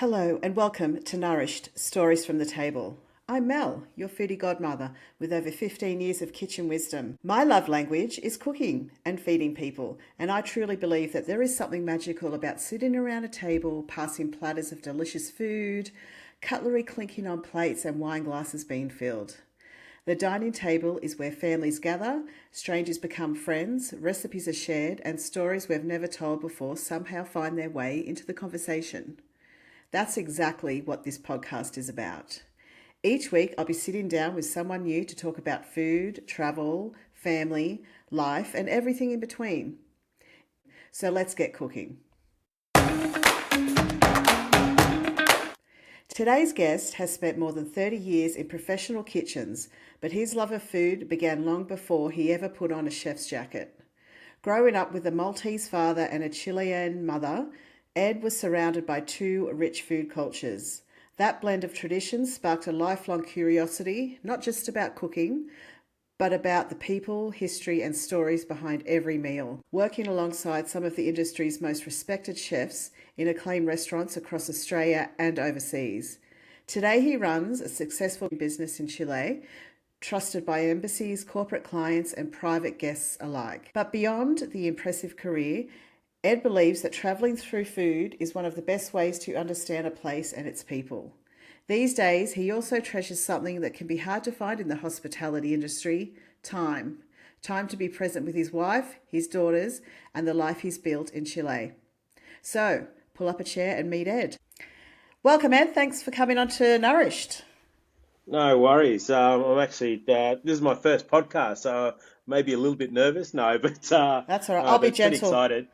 Hello and welcome to Nourished, Stories from the Table. I'm Mel, your foodie godmother with over 15 years of kitchen wisdom. My love language is cooking and feeding people, and I truly believe that there is something magical about sitting around a table, passing platters of delicious food, cutlery clinking on plates and wine glasses being filled. The dining table is where families gather, strangers become friends, recipes are shared, and stories we've never told before somehow find their way into the conversation. That's exactly what this podcast is about. Each week, I'll be sitting down with someone new to talk about food, travel, family, life, and everything in between. So let's get cooking. Today's guest has spent more than 30 years in professional kitchens, but his love of food began long before he ever put on a chef's jacket. Growing up with a Maltese father and a Chilean mother, Ed was surrounded by two rich food cultures. That blend of traditions sparked a lifelong curiosity, not just about cooking, but about the people, history, and stories behind every meal. Working alongside some of the industry's most respected chefs in acclaimed restaurants across Australia and overseas. Today he runs a successful business in Chile, trusted by embassies, corporate clients, and private guests alike. But beyond the impressive career, Ed believes that travelling through food is one of the best ways to understand a place and its people. These days, he also treasures something that can be hard to find in the hospitality industry: time. Time to be present with his wife, his daughters, and the life he's built in Chile. So, pull up a chair and meet Ed. Welcome, Ed. Thanks for coming on to Nourished. No worries. I'm actually, this is my first podcast, so maybe a little bit nervous. No, but That's all right. no, I'll be but pretty gentle. excited.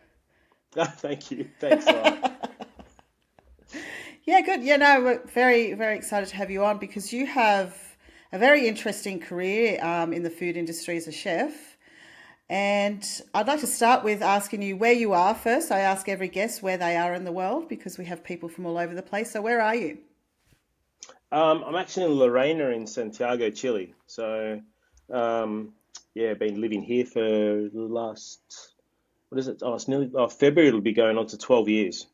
Thank you. Thanks a lot. Yeah, good. Yeah, no, we're very, very excited to have you on because you have a very interesting career in the food industry as a chef. And I'd like to start with asking you where you are first. I ask every guest where they are in the world because we have people from all over the place. So where are you? I'm actually in Lorena in Santiago, Chile. So, um, yeah, been living here for the last, what is it? Oh, it's nearly, February it'll be going on to 12 years.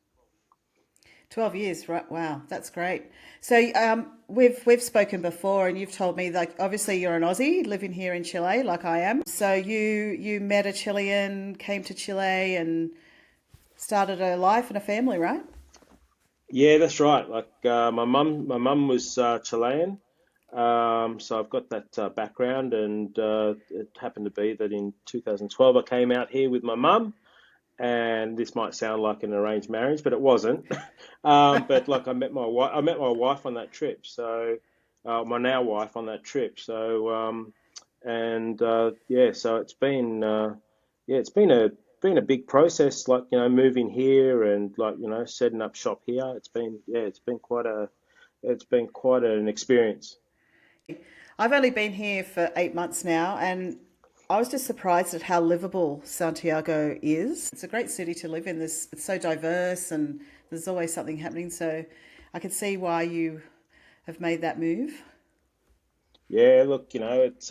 12 years, right? Wow, that's great. So we've spoken before, and you've told me like obviously you're an Aussie living here in Chile, like I am. So you met a Chilean, came to Chile, and started a life and a family, right? Yeah, that's right. Like my mum was Chilean. So I've got that background, and it happened to be that in 2012 I came out here with my mum, and this might sound like an arranged marriage, but it wasn't. But like I met my wife on that trip. So my now wife on that trip. So and yeah, so it's been yeah, it's been a big process. Like moving here and like setting up shop here. It's been quite an experience. I've only been here for 8 months now, and I was just surprised at how livable Santiago is. It's a great city to live in. It's so diverse, and there's always something happening. So I can see why you have made that move. Yeah, look, it's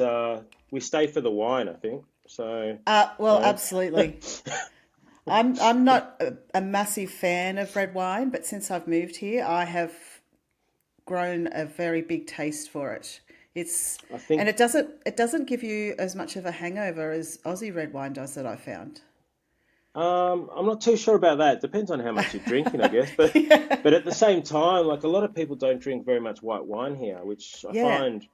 we stay for the wine, I think. So, you Well, know, absolutely. I'm not a massive fan of red wine, but since I've moved here, I have grown a very big taste for it. It's I and think it doesn't give you as much of a hangover as Aussie red wine does that I found. I'm not too sure about that. Depends on how much you're drinking, I guess. Yeah, But at the same time, like a lot of people don't drink very much white wine here, which I yeah, find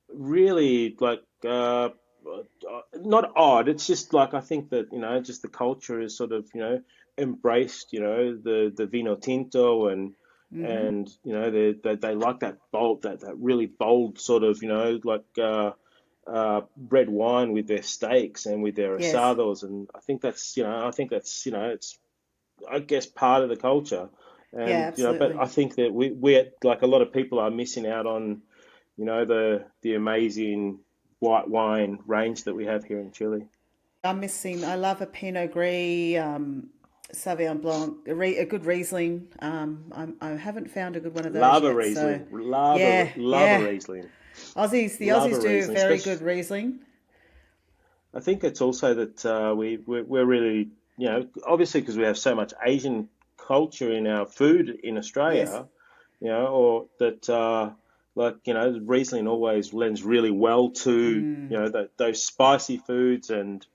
really like not odd. It's just like I think that just the culture is sort of embraced the vino tinto and they like that bold that really bold sort of like red wine with their steaks and with their yes, asados, and I think that's it's I guess part of the culture. yeah, And but absolutely. I think that we like a lot of people are missing out on the amazing white wine range that we have here in Chile. I'm missing. I love a Pinot Gris, Sauvignon Blanc, a good Riesling. I haven't found a good one of those Lava yet. So, Riesling, yeah, lava yeah. Riesling, The lava Aussies do a Riesling. very good Especially, Riesling. I think it's also that we're really obviously because we have so much Asian culture in our food in Yes. Australia, or that Riesling always lends really well to those spicy foods, and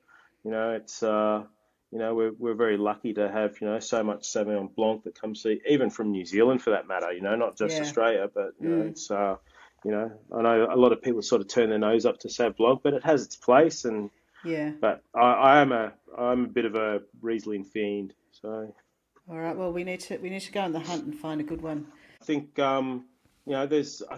it's we're very lucky to have so much Sauvignon Blanc that comes even from New Zealand for that matter, not just Yeah. Australia, but it's I know a lot of people sort of turn their nose up to Sauv Blanc, but it has its place, and Yeah. but I'm a bit of a Riesling fiend, so. All right. Well, we need to go on the hunt and find a good one. I think I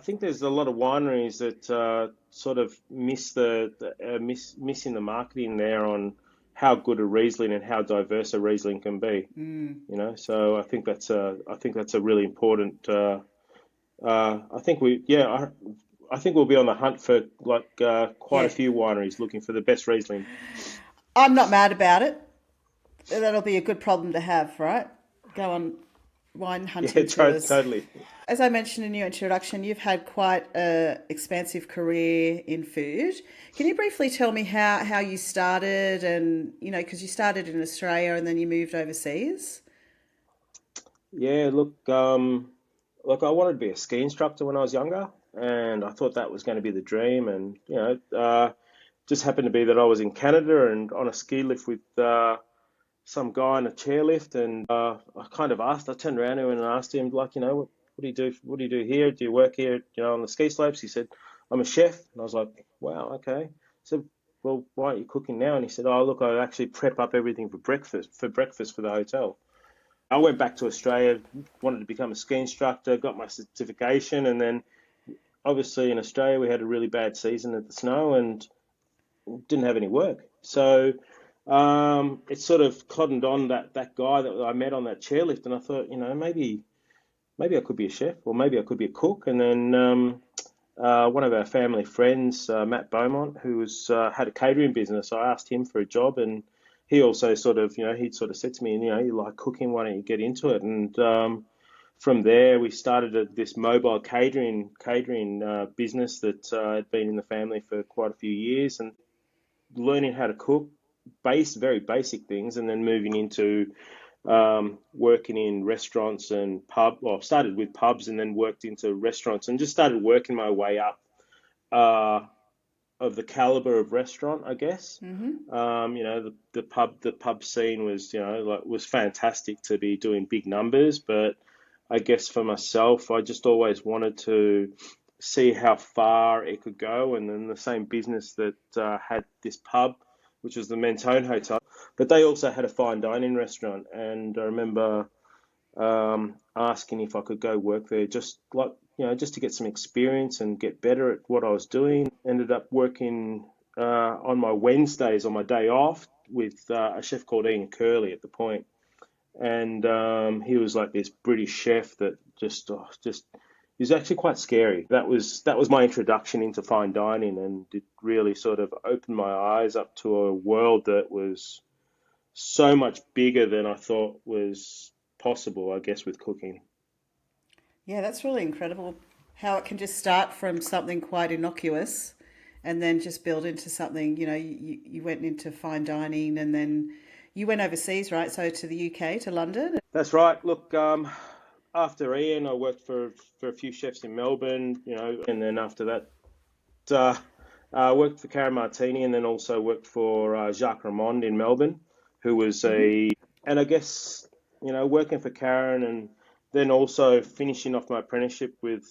think there's a lot of wineries that sort of missing the marketing there on how good a Riesling and how diverse a Riesling can be. So I think that's a really important. I think I think we'll be on the hunt for quite a Yeah. few wineries looking for the best Riesling. I'm not mad about it. That'll be a good problem to have, right? Go on wine Yeah, hunting tours. totally. As I mentioned in your introduction, you've had quite a expansive career in food. Can you briefly tell me how you started and, because you started in Australia and then you moved overseas? Yeah, look, I wanted to be a ski instructor when I was younger, and I thought that was going to be the dream. And just happened to be that I was in Canada and on a ski lift with some guy in a chairlift, and I turned around to him and asked him, like, what do you do? What do you do here? Do you work here, on the ski slopes? He said, I'm a chef, and I was like, wow, okay. I said, well, why aren't you cooking now? And he said, oh, look, I actually prep up everything for the hotel. I went back to Australia, wanted to become a ski instructor, got my certification, and then obviously in Australia we had a really bad season at the snow and didn't have any work. So it sort of cottoned on that guy that I met on that chairlift, and I thought, maybe I could be a chef, or maybe I could be a cook. And then one of our family friends, Matt Beaumont, who had a catering business, I asked him for a job, and he also he'd sort of said to me, you like cooking, why don't you get into it? And from there, we started this mobile catering business that had been in the family for quite a few years, and learning how to cook, very basic things, and then moving into working in restaurants and well, started with pubs and then worked into restaurants and just started working my way up uh, of the caliber of restaurant, I guess. The pub scene was, was fantastic to be doing big numbers, but I guess for myself, I just always wanted to see how far it could go. And then the same business that had this pub, which was the Mentone Hotel, but they also had a fine dining restaurant. And I remember asking if I could go work there, just to get some experience and get better at what I was doing. Ended up working on my Wednesdays on my day off with a chef called Ian Curley at the point, and he was like this British chef that just he was actually quite scary. That was my introduction into fine dining, and it really sort of opened my eyes up to a world that was so much bigger than I thought was possible, I guess, with cooking. Yeah, that's really incredible how it can just start from something quite innocuous and then just build into something. You went into fine dining and then you went overseas, right? So to the UK, to London. That's right. Look, after Ian, I worked for a few chefs in Melbourne, and then after that, uh, worked for Karen Martini, and then also worked for Jacques Ramond in Melbourne, who was and I guess, working for Karen, and then also finishing off my apprenticeship with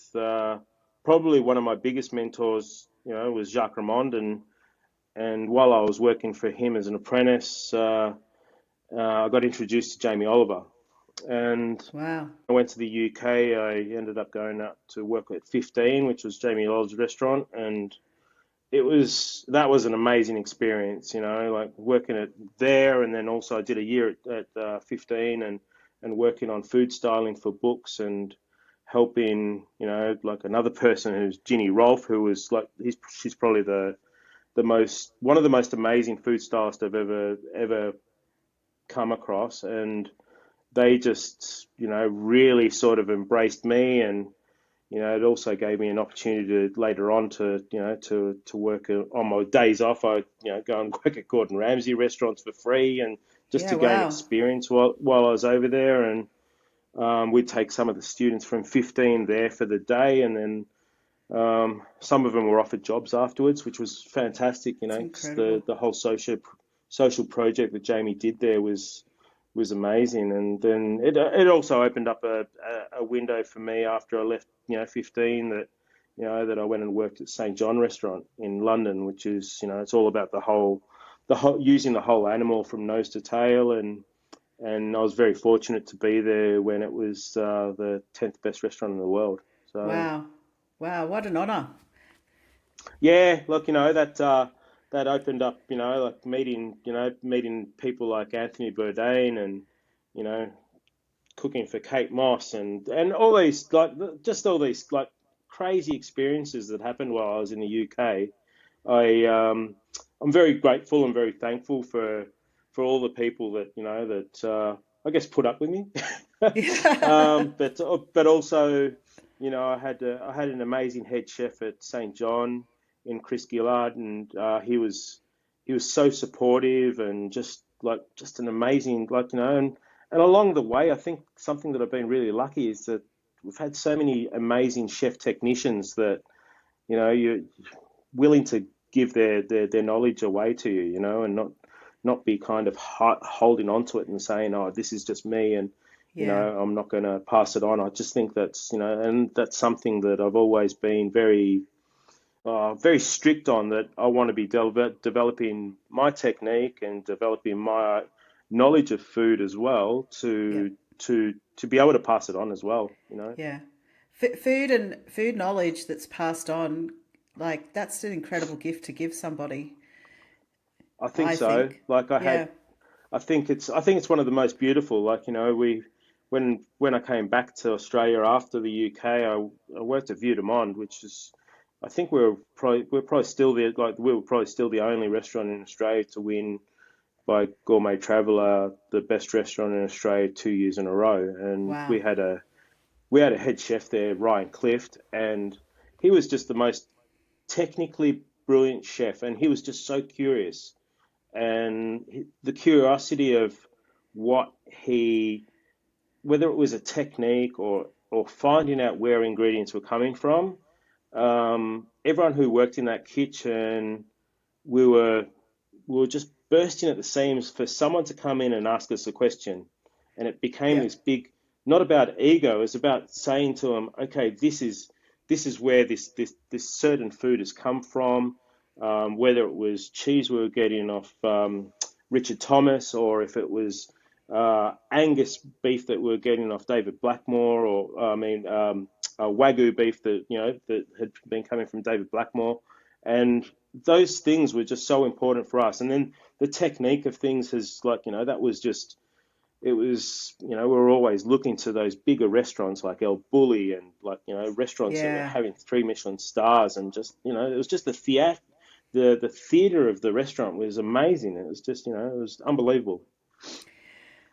probably one of my biggest mentors, was Jacques Ramond, and while I was working for him as an apprentice, I got introduced to Jamie Oliver, and Wow. I went to the UK. I ended up going out to work at 15, which was Jamie Oliver's restaurant, and that was an amazing experience, like working at there, and then also I did a year at 15 and working on food styling for books and helping, like another person who's Ginny Rolfe, who was like she's probably the most one of the most amazing food stylists I've ever come across, and they just really sort of embraced me, and it also gave me an opportunity to later on to work on my days off. I go and work at Gordon Ramsay restaurants for free, and just Yeah, to gain wow. experience while I was over there. And we'd take some of the students from 15 there for the day, and then some of them were offered jobs afterwards, which was fantastic, It's because incredible. the whole social project that Jamie did there was amazing. And then it also opened up a window for me after I left, 15, that that I went and worked at St. John restaurant in London, which is, it's all about the whole using the whole animal from nose to tail. And I was very fortunate to be there when it was the 10th best restaurant in the world. So Wow. Wow, what an honor. yeah, look, that opened up, like meeting people like Anthony Bourdain, and you know cooking for Kate Moss, and all these, just all these like crazy experiences that happened while I was in the UK. I'm very grateful and very thankful for all the people that I guess put up with me. Yeah. But also, I had an amazing head chef at St. John in Chris Gillard, and he was so supportive, and just an amazing, and along the way, I think something that I've been really lucky is that we've had so many amazing chef technicians that you're willing to give their knowledge away to you, and not be kind of holding on to it and saying, oh, this is just me, and Yeah. I'm not going to pass it on. I just think and that's something that I've always been very strict on, that I want to be developing my technique and developing my knowledge of food as well, Yeah. to be able to pass it on as well. Yeah. Food and food knowledge that's passed on, like that's an incredible gift to give somebody, I think I so. think. Like Yeah. I think it's one of the most beautiful. When I came back to Australia after the UK, I worked at Vue de Monde, which is, I think we're probably still we were probably still the only restaurant in Australia to win by Gourmet Traveller the best restaurant in Australia 2 years in a row. And Wow. we had a head chef there, Ryan Clift, and he was just the most technically brilliant chef, and he was just so curious, and the curiosity of what he, whether it was a technique or finding out where ingredients were coming from. Everyone who worked in that kitchen, we were we were just bursting at the seams for someone to come in and ask us a question, and it became Yeah. this big, not about ego, it's about saying to them, okay, this is where this certain food has come from, whether it was cheese we were getting off Richard Thomas, or if it was Angus beef that we were getting off David Blackmore, or I mean Wagyu beef that had been coming from David Blackmore, and those things were just so important for us. And then the technique of things has, that was just, it was, we were always looking to those bigger restaurants like El Bulli, and restaurants that were Yeah. having 3 Michelin stars, and just, it was just the theater of the restaurant was amazing. It was just, it was unbelievable.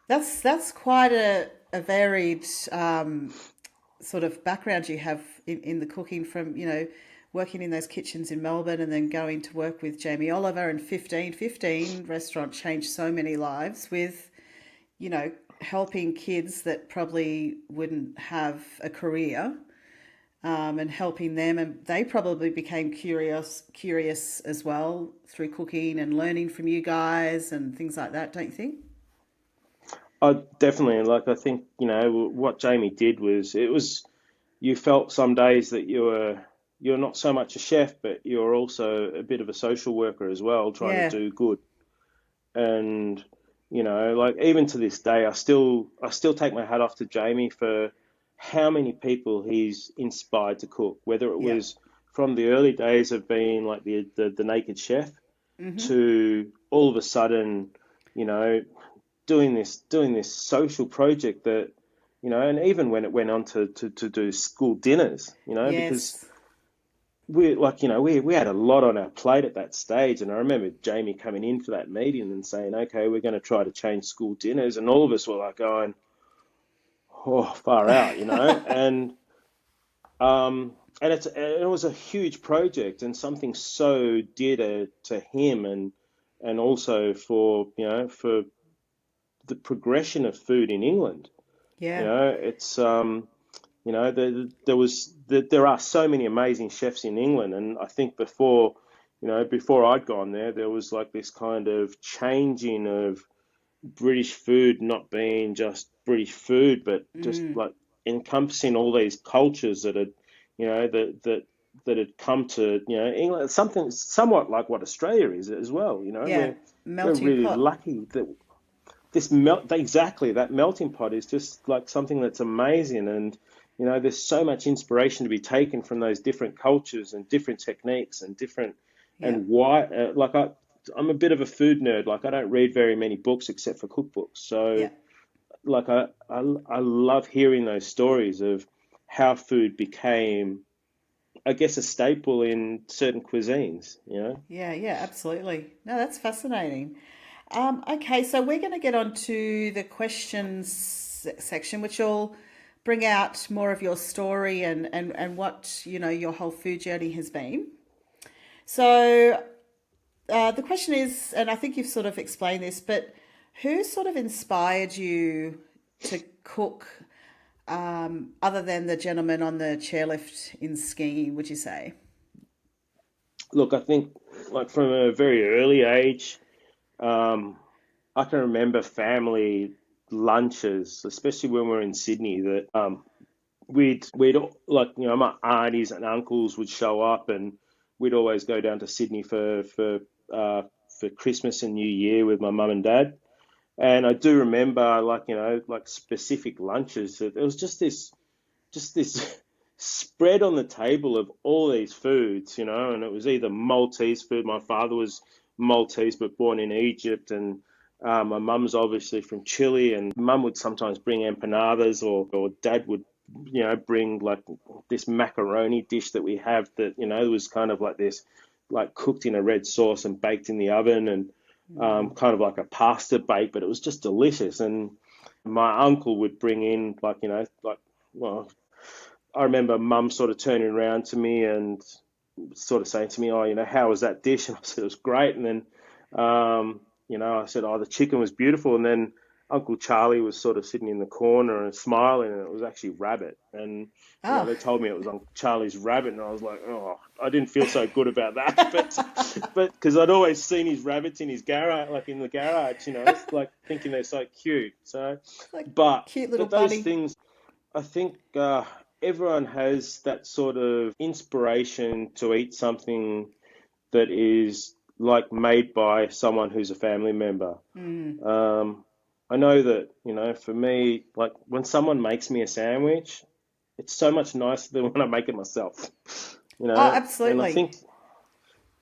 That's quite a varied sort of background you have in the cooking from, working in those kitchens in Melbourne and then going to work with Jamie Oliver and 1515 restaurant changed so many lives with, helping kids that probably wouldn't have a career, and helping them, and they probably became curious as well through cooking and learning from you guys and things like that, don't you think? I definitely, I think, what Jamie did was, you felt some days that you're not so much a chef, but you're also a bit of a social worker as well, trying to Yeah. do good. And even to this day, I still take my hat off to Jamie for how many people he's inspired to cook, whether it Yeah. was from the early days of being like the naked chef, Mm-hmm. to all of a sudden, you know, doing this social project that, and even when it went on to do school dinners, because Yes. we had a lot on our plate at that stage. And I remember Jamie coming in for that meeting and saying, okay, we're going to try to change school dinners, and all of us were like going, oh, far out. And it was a huge project, and something so dear to him, and also for the progression of food in England. Yeah. It's there are so many amazing chefs in England, and I think before I'd gone there, there was like this kind of changing of British food not being just British food, but just like encompassing all these cultures that had, that had come to, England, something somewhat like what Australia is as well. Yeah. We're Melting really pot. lucky that this melt exactly that melting pot is just like something that's amazing, and there's so much inspiration to be taken from those different cultures and different techniques and different Yeah. and why I'm a bit of a food nerd. Like I don't read very many books except for cookbooks, so Yeah. like I love hearing those stories of how food became, I guess, a staple in certain cuisines. Yeah. Yeah. Absolutely. No, that's fascinating. Okay, so we're going to get on to the questions section, which will bring out more of your story and what, your whole food journey has been. So the question is, and I think you've sort of explained this, but who sort of inspired you to cook other than the gentleman on the chairlift in skiing, would you say? Look, I think like from a very early age, um, I can remember family lunches, especially when we were in Sydney, that we'd like my aunties and uncles would show up, and we'd always go down to Sydney uh, for Christmas and New Year with my mum and dad. And I do remember like specific lunches that there was just this spread on the table of all these foods, and it was either Maltese food. My father was Maltese but born in Egypt, and my mum's obviously from Chile, and mum would sometimes bring empanadas, or dad would, bring like this macaroni dish that we have that, was kind of like this, like cooked in a red sauce and baked in the oven, and kind of like a pasta bake, but it was just delicious. And my uncle would bring in well, I remember mum sort of turning around to me and sort of saying to me, "Oh, how was that dish?" And I said, "It was great." And then, I said, "Oh, the chicken was beautiful." And then Uncle Charlie was sort of sitting in the corner and smiling, and it was actually rabbit. And, Oh, they told me it was Uncle Charlie's rabbit, and I was like, "Oh, I didn't feel so good about that." But because I'd always seen his rabbits in his garage, like in the garage, like thinking they're so cute. So, like but, cute little but those bunny. things, I think everyone has that sort of inspiration to eat something that is like made by someone who's a family member. Um, I know that, for me, like when someone makes me a sandwich, it's so much nicer than when I make it myself, Oh, and I absolutely. think,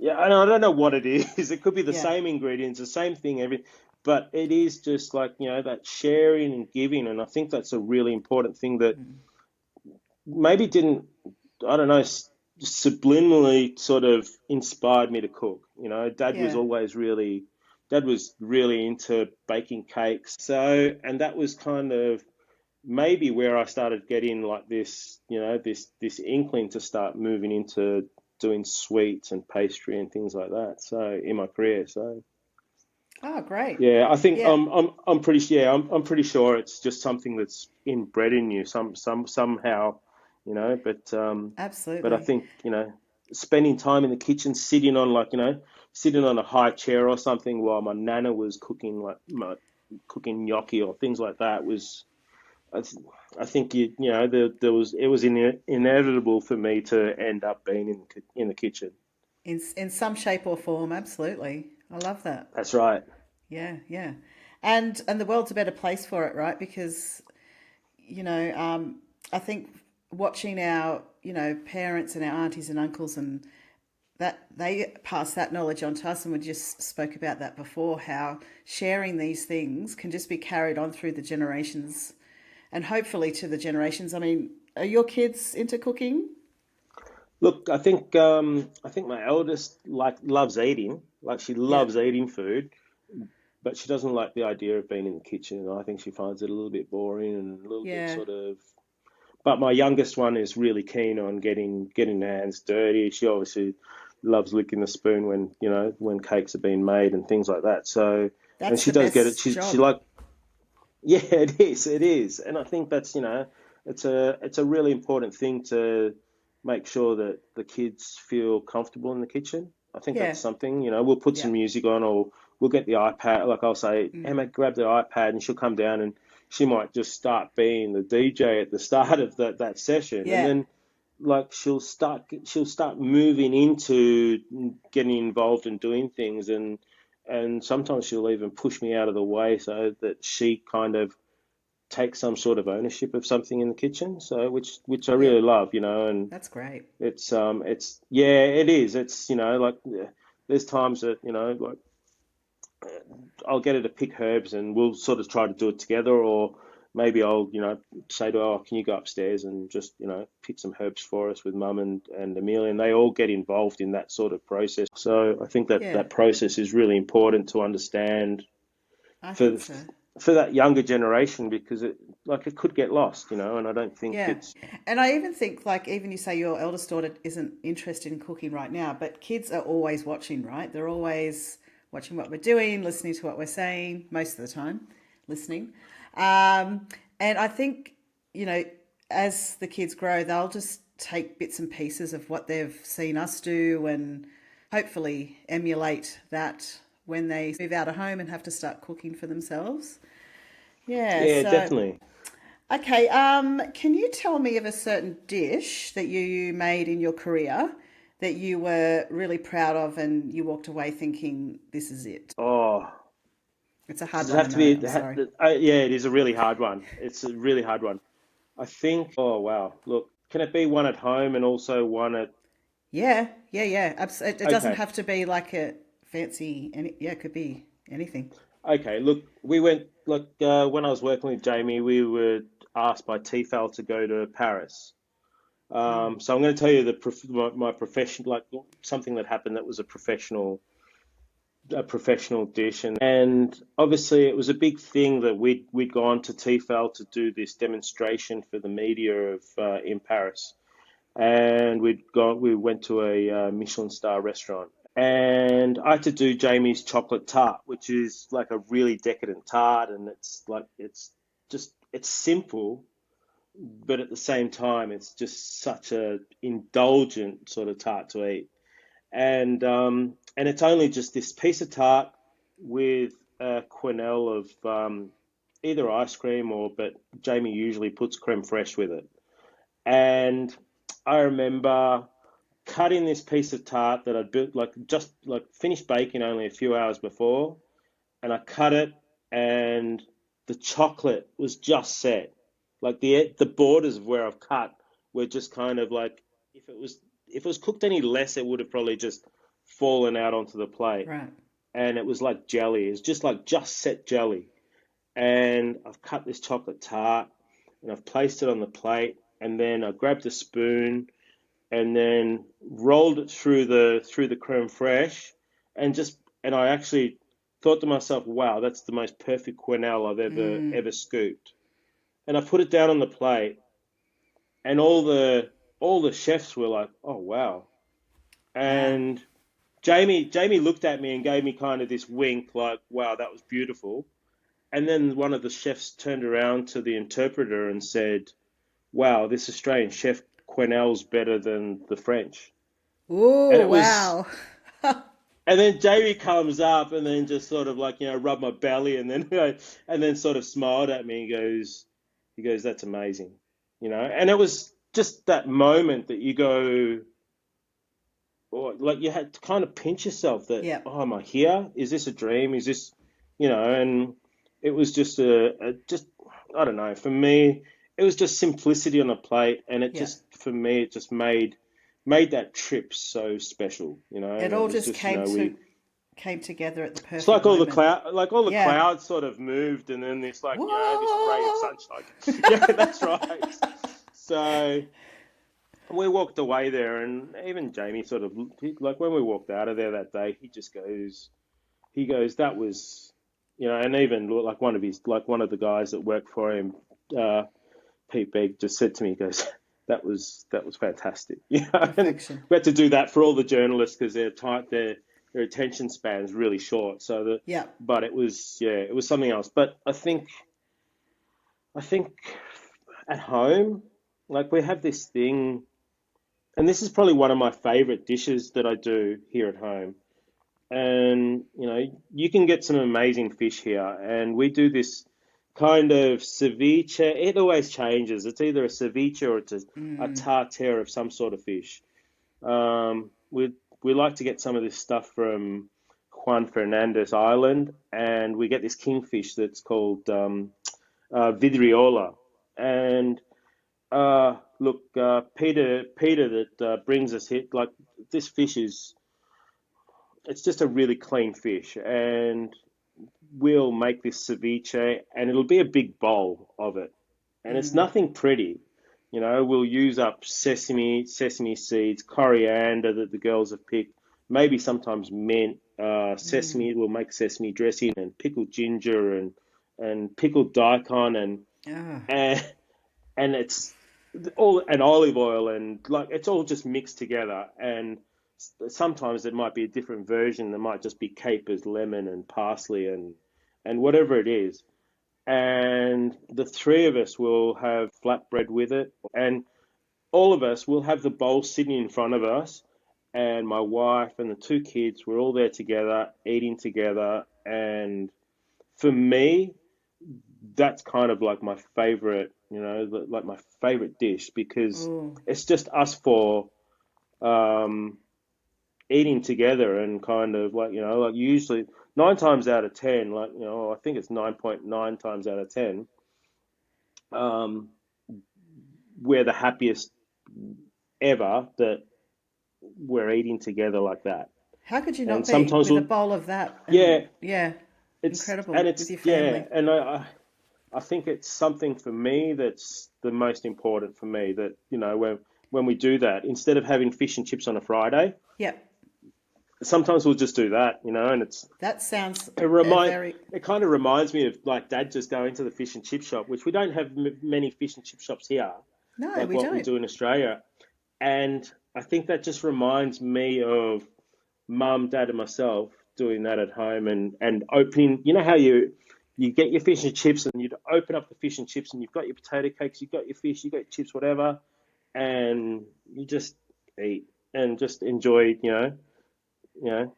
yeah, I don't know what it is. It could be the Yeah. same ingredients, the same thing, but it is just like, that sharing and giving. And I think that's a really important thing that maybe didn't, I don't know, subliminally sort of inspired me to cook. Yeah. Dad was really into baking cakes. So, and that was kind of maybe where I started getting like this, this inkling to start moving into doing sweets and pastry and things like that. So in my career, so Oh, great. yeah, I think Yeah, I'm pretty sure it's just something that's inbred in you somehow, but I absolutely. think, spending time in the kitchen, sitting on a high chair or something while my nana was cooking cooking gnocchi or things like that was, I, th- I think it was inevitable for me to end up being in the kitchen. In some shape or form, absolutely. I love that. That's right. Yeah, yeah. And the world's a better place for it, right? Because, I think watching our, parents and our aunties and uncles and that they pass that knowledge on to us, and we just spoke about that before, how sharing these things can just be carried on through the generations and hopefully to the generations. I mean, are your kids into cooking? Look, I think my eldest loves eating. Like she Yeah. loves eating food, but she doesn't like the idea of being in the kitchen. I think she finds it a little bit boring and a little bit Yeah. sort of. But my youngest one is really keen on getting her hands dirty. She obviously loves licking the spoon when when cakes are being made and things like that. So, and That's she the does get it. best She job. like Yeah, it is, and I think that's, it's a really important thing to make sure that the kids feel comfortable in the kitchen. I think Yeah, that's something, we'll put yeah, some music on, or we'll get the iPad. Like I'll say, Emma, grab the iPad, and she'll come down, and she might just start being the DJ at the start of that session, and yeah. then like she'll start moving into getting involved and doing things, and sometimes she'll even push me out of the way so that she kind of takes some sort of ownership of something in the kitchen. So which I really Yep, love, and that's great. it's yeah, it is. It's like there's times that like I'll get her to pick herbs and we'll sort of try to do it together, or maybe I'll say to her, oh, can you go upstairs and just pick some herbs for us with Mum and Amelia, and they all get involved in that sort of process. So I think that Yeah, that process is really important to understand I for think so. for that younger generation, because it could get lost, and I don't think Yeah. it's And I even think, like, even you say your eldest daughter isn't interested in cooking right now, but kids are always watching, right? They're always watching what we're doing, listening to what we're saying, most of the time, listening. Um, and I think, you know, as the kids grow, they'll just take bits and pieces of what they've seen us do and hopefully emulate that when they move out of home and have to start cooking for themselves. Yeah, yeah, so definitely. okay, can you tell me of a certain dish that you made in your career that you were really proud of and you walked away thinking, this is it? Oh, It's a hard does it one, I have to know. be? I'm sorry. Yeah, it is a really hard one. It's a really hard one. I think. Oh wow. Look, can it be one at home and also one at? Yeah, yeah, yeah. It doesn't Okay, have to be like a fancy, yeah, it could be anything. okay. Look, we went. Like when I was working with Jamie, we were asked by TFL to go to Paris. So I'm going to tell you my profession, like something that happened that was a professional dish, and obviously it was a big thing that we'd gone to TFL to do this demonstration for the media of in Paris, and we went to a Michelin star restaurant, and I had to do Jamie's chocolate tart, which is like a really decadent tart, and it's simple, but at the same time it's just such a indulgent sort of tart to eat, and it's only just this piece of tart with a quenelle of either ice cream, but Jamie usually puts creme fraiche with it. And I remember cutting this piece of tart that I'd built, like just like finished baking only a few hours before, and I cut it, and the chocolate was just set. Like the borders of where I've cut were just kind of like, if it was cooked any less, it would have probably just fallen out onto the plate. Right. And it was like jelly. It's just like just set jelly. And I've cut this chocolate tart, and I've placed it on the plate, and then I grabbed a spoon and then rolled it through the creme fraiche, and I actually thought to myself, wow, that's the most perfect quenelle I've ever scooped. And I put it down on the plate, and all the chefs were like, oh wow. Wow. And Jamie looked at me and gave me kind of this wink, like, wow, that was beautiful. And then one of the chefs turned around to the interpreter and said, wow, this Australian chef quenelle's better than the French. And Oh, it was wow. And then Jamie comes up and then just sort of like, rubbed my belly, and then and then sort of smiled at me. He goes, that's amazing, And it was just that moment that you go, or like you had to kind of pinch yourself that, Yeah, oh, am I here? Is this a dream? Is this, and it was just just, I don't know. For me, it was just simplicity on a plate, and yeah. for me, it just made that trip so special, It and it all was just just, came together at the it's perfect like moment. all the Yeah. clouds sort of moved, and then this like this ray of Whoa. sunshine. Yeah, that's right. So we walked away there, and even Jamie sort of like when we walked out of there that day, he goes, that was, and even like one of the guys that worked for him, uh, Pete Begg, just said to me, he goes, that was fantastic. And Perfection. we had to do that for all the journalists because their attention span is really short. Yeah. But it was, yeah, it was something else. But I think I think at home, like we have this thing, and this is probably one of my favorite dishes that I do here at home. And you can get some amazing fish here, and we do this kind of ceviche. It always changes. It's either a ceviche or it's a Mm. tartare of some sort of fish. We like to get some of this stuff from Juan Fernandez Island, and we get this kingfish that's called vidriola. And look, Peter that brings us here, like this fish is, it's just a really clean fish, and we'll make this ceviche, and it'll be a big bowl of it, and it's Mm. nothing pretty. We'll use up sesame seeds, coriander that the girls have picked, maybe sometimes mint, Mm. sesame. We'll make sesame dressing and pickled ginger and pickled daikon Ah. and and it's all and olive oil and like it's all just mixed together. And sometimes it might be a different version. There might just be capers, lemon, and parsley and whatever it is. And the three of us will have flatbread with it, and all of us will have the bowl sitting in front of us. And my wife and the two kids, we're all there together, eating together. And for me, that's kind of like my favorite, like my favorite dish because Oh. it's just us four um, eating together and kind of like, like usually 9 times out of 10, like, I think it's 9.9 times out of 10, um, we're the happiest ever that we're eating together like that. How could you And not be sometimes with a we'll, bowl of that? And yeah, yeah, incredible with your yeah, family. and I think it's something for me that's the most important for me that, when we do that, instead of having fish and chips on a Friday, Yep, sometimes we'll just do that, and that sounds it a remind very. it kind of reminds me of like Dad just going to the fish and chip shop, which we don't have many fish and chip shops here, No, like we what we don't. do in Australia. And I think that just reminds me of Mum, Dad, and myself doing that at home and opening. You know how you get your fish and chips and you'd open up the fish and chips and you've got your potato cakes, you've got your fish, you've got your chips, whatever, and you just eat and just enjoy, you know,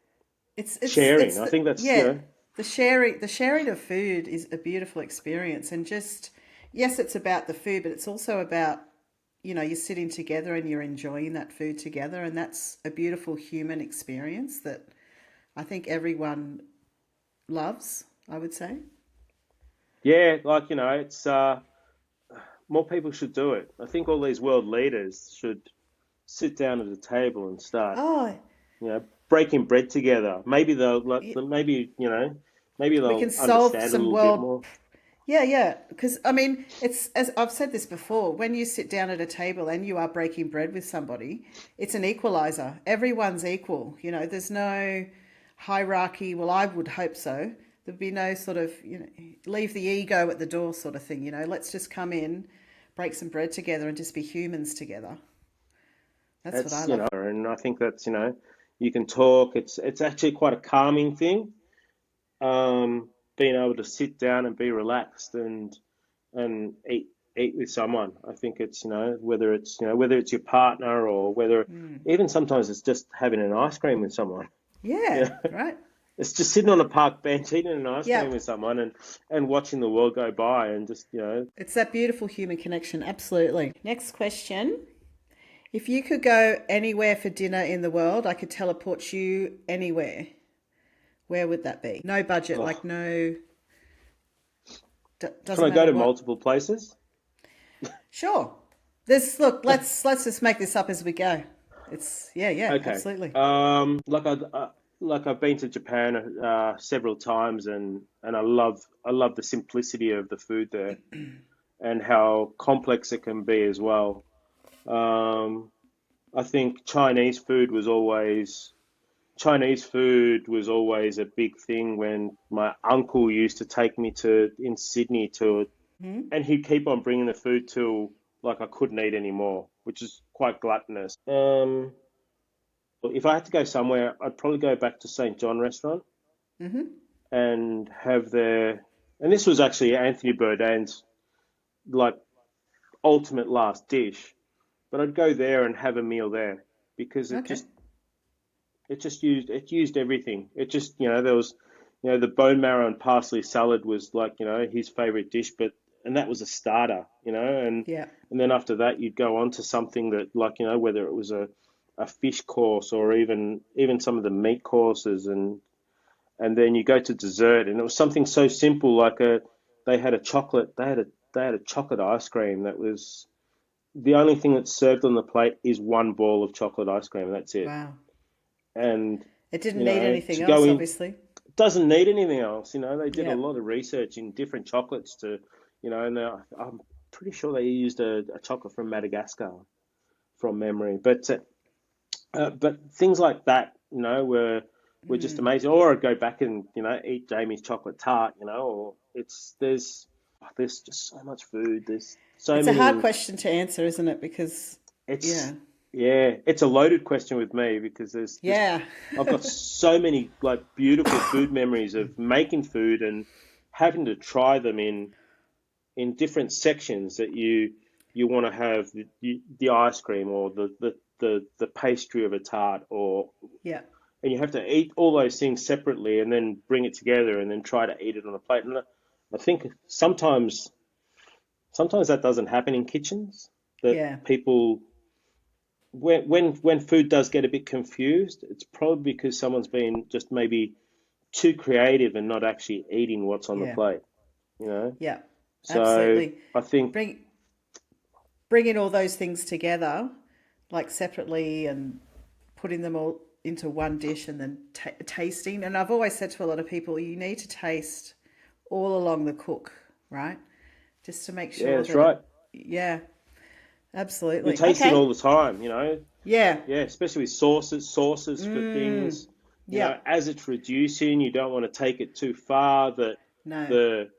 It's sharing. I think that's, yeah, the sharing of food is a beautiful experience, and just yes, it's about the food, but it's also about you're sitting together and you're enjoying that food together, and that's a beautiful human experience that I think everyone loves. I would say. yeah, like, it's more people should do it. I think all these world leaders should sit down at a table and start, Oh, breaking bread together. Maybe they'll y- maybe we can they'll solve understand a some little bit world. more. Yeah, yeah. Because, I mean, it's, as I've said this before, when you sit down at a table and you are breaking bread with somebody, it's an equalizer. Everyone's equal. There's no hierarchy. Well, I would hope so. There'd be no sort of, leave the ego at the door sort of thing. Let's just come in, break some bread together and just be humans together. That's what I That's, love. and I think that's, you can talk. It's actually quite a calming thing. Being able to sit down and be relaxed and eat with someone. I think it's, whether it's your partner or whether Mm. even sometimes it's just having an ice cream with someone. Yeah, Yeah. right? It's just sitting on a park bench eating an ice cream Yep. with someone and watching the world go by and just, It's that beautiful human connection. Absolutely. Next question. If you could go anywhere for dinner in the world, I could teleport you anywhere. Where would that be? No budget, like oh, no, can doesn't I go matter to what. multiple places? Sure. This look. Let's just make this up as we go. It's yeah, yeah, Okay. absolutely. Like I've been to Japan several times and I love the simplicity of the food there and how complex it can be as well. Um, I think Chinese food was always a big thing when my uncle used to take me to in Sydney to, Hmm. and he'd keep on bringing the food till like I couldn't eat anymore, which is quite gluttonous. If I had to go somewhere, I'd probably go back to St. John restaurant Hmm. and have their, and this was actually Anthony Bourdain's. like ultimate last dish, but I'd go there and have a meal there because Okay. it used everything. It just, there was, the bone marrow and parsley salad was like, his favorite dish, but and that was a starter, Yeah. and then after that you'd go on to something that like, whether it was a fish course or even some of the meat courses, and then you go to dessert and it was something so simple like they had a chocolate ice cream that was the only thing that's served on the plate is one ball of chocolate ice cream. That's it. Wow. And, It didn't need anything to go else, in, obviously. doesn't need anything else. They did a Yeah. lot of research in different chocolates and I'm pretty sure they used a chocolate from Madagascar from memory. But things like that, were just amazing. Or I'd go back and, eat Jamie's chocolate tart, or there's just so much food. There's so It's a hard many. question to answer, isn't it? Because, It's yeah. yeah, it's a loaded question with me because there's Yeah. I've got so many like beautiful food memories of making food and having to try them in different sections that you want to have the ice cream or the pastry of a tart or Yeah. and you have to eat all those things separately and then bring it together and then try to eat it on a plate. And I think sometimes that doesn't happen in kitchens that Yeah. people when food does get a bit confused, it's probably because someone's been just maybe too creative and not actually eating what's on the Yeah. plate, you know? Yeah. So Absolutely. I think, Bring bringing all those things together, like separately, and putting them all into one dish, and then tasting. And I've always said to a lot of people, you need to taste all along the cook, right? Just to make yeah, sure that's that it. right. Yeah. You Absolutely. taste it Okay. all the time. Yeah. Yeah, especially with sauces for things. Yeah. As it's reducing, you don't want to take it too far. No. The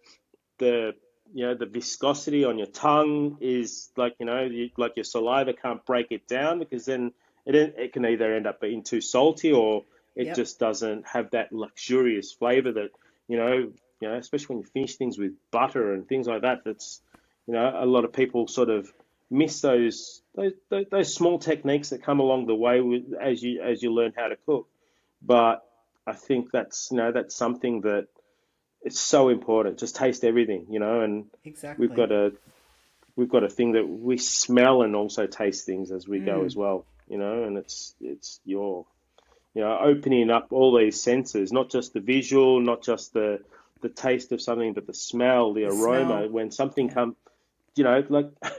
the the viscosity on your tongue is like like your saliva can't break it down because then it can either end up being too salty or it Yep. just doesn't have that luxurious flavor that especially when you finish things with butter and things like that. That's a lot of people sort of miss those small techniques that come along the way as you learn how to cook. But I think that's something that it's so important. Just taste everything, and we've Exactly. got a we've got a thing that we smell and also taste things as we go as well, and it's your opening up all these senses, not just the visual, not just the taste of something, but the smell, the The aroma. smell. When something Yeah. comes, like I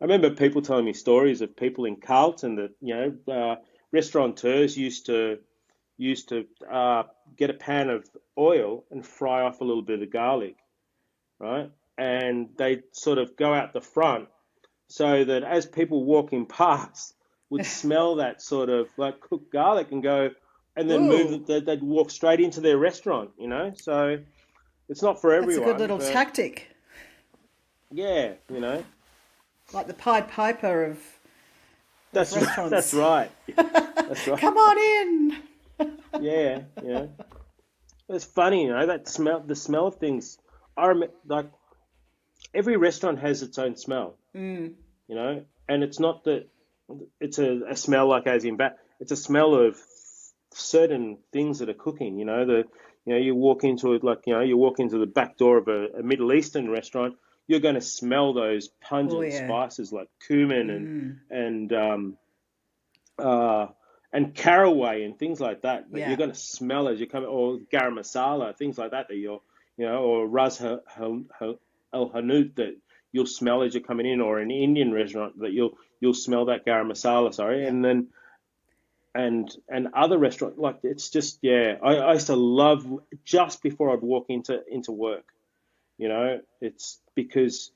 remember people telling me stories of people in Carlton that restaurateurs used to get a pan of oil and fry off a little bit of garlic, right? And they sort of go out the front so that as people walking past would smell that sort of like cooked garlic and go, and then Ooh, they'd walk straight into their restaurant. So it's not for that's a good everyone, little but tactic. yeah. Like the Pied Piper of That's that's restaurants. right. That's right. Come on in. Yeah. It's funny, that smell, the smell of things. Like every restaurant has its own smell, and it's not that it's a smell like as in bad. It's a smell of certain things that are cooking. You walk into it like you walk into the back door of a Middle Eastern restaurant. You're going to smell those Oh pungent yeah. spices like cumin and uh, and caraway and things like that you're Yeah. going to smell as you come, or garam masala, things like that or al hanout that you'll smell as you're coming in, or an Indian restaurant that you'll smell that garam masala, sorry, Yeah. and then and other restaurants like it's just I used to love just before I'd walk into work, it's because